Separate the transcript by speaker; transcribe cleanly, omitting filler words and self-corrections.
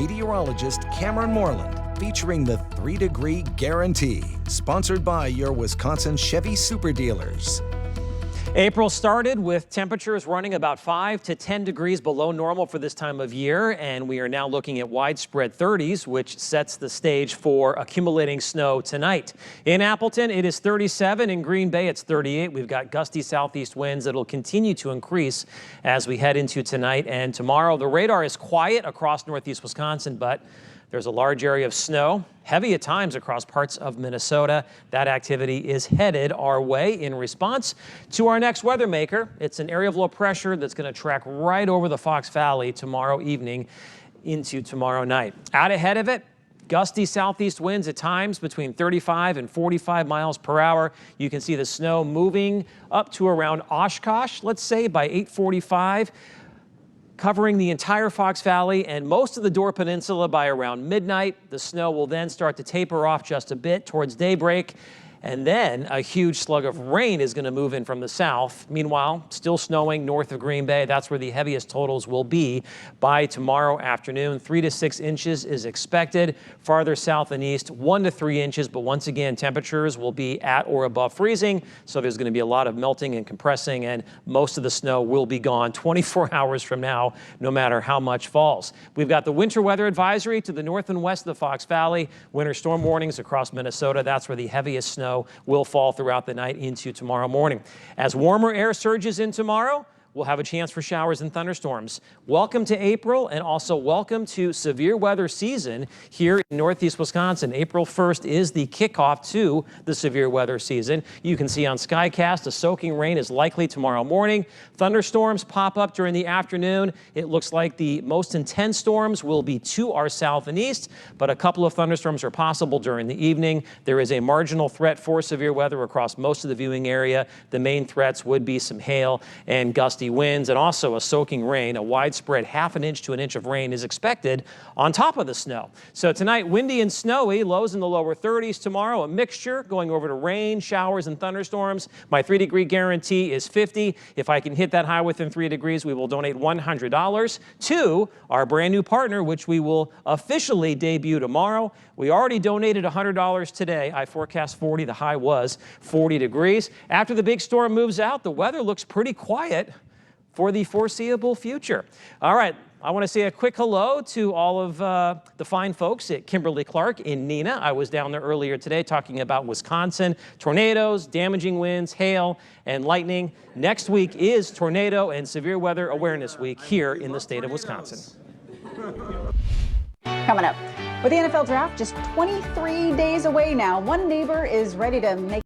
Speaker 1: meteorologist Cameron Moreland, featuring the 3-degree guarantee, sponsored by your Wisconsin Chevy Super Dealers.
Speaker 2: April started with temperatures running about 5 to 10 degrees below normal for this time of year, and we are now looking at widespread 30s, which sets the stage for accumulating snow tonight. In Appleton, it is 37. In Green Bay, it's 38. We've got gusty southeast winds that will continue to increase as we head into tonight and tomorrow. The radar is quiet across northeast Wisconsin, but there's a large area of snow, heavy at times across parts of Minnesota. That activity is headed our way in response to our next weather maker. It's an area of low pressure that's going to track right over the Fox Valley tomorrow evening into tomorrow night. Out ahead of it, gusty southeast winds at times between 35 and 45 miles per hour. You can see the snow moving up to around Oshkosh, let's say by 8:45. Covering the entire Fox Valley and most of the Door Peninsula by around midnight. The snow will then start to taper off just a bit towards daybreak. And then a huge slug of rain is going to move in from the south. Meanwhile, still snowing north of Green Bay. That's where the heaviest totals will be by tomorrow afternoon. 3 to 6 inches is expected. Farther south and east, 1 to 3 inches. But once again, temperatures will be at or above freezing. So there's going to be a lot of melting and compressing, and most of the snow will be gone 24 hours from now, no matter how much falls. We've got the winter weather advisory to the north and west of the Fox Valley. Winter storm warnings across Minnesota. That's where the heaviest snow will fall throughout the night into tomorrow morning. As warmer air surges in tomorrow, we'll have a chance for showers and thunderstorms. Welcome to April, and also welcome to severe weather season here in northeast Wisconsin. April 1st is the kickoff to the severe weather season. You can see on SkyCast a soaking rain is likely tomorrow morning. Thunderstorms pop up during the afternoon. It looks like the most intense storms will be to our south and east, but a couple of thunderstorms are possible during the evening. There is a marginal threat for severe weather across most of the viewing area. The main threats would be some hail and gusty winds, and also a soaking rain. A widespread 1/2 inch to 1 inch of rain is expected on top of the snow. So tonight, windy and snowy, lows in the lower 30s. Tomorrow, a mixture going over to rain, showers, and thunderstorms. My 3-degree guarantee is 50. If I can hit that high within 3 degrees, we will donate $100 to our brand new partner, which we will officially debut tomorrow. We already donated $100 today. I forecast 40. The high was 40 degrees. After the big storm moves out, the weather looks pretty quiet for the foreseeable future. All right, I want to say a quick hello to all of the fine folks at Kimberly-Clark in Neenah. I was down there earlier today talking about Wisconsin, tornadoes, damaging winds, hail, and lightning. Next week is Tornado and Severe Weather Awareness Week here in the state of Wisconsin.
Speaker 3: Coming up, with the NFL Draft just 23 days away now, one neighbor is ready to make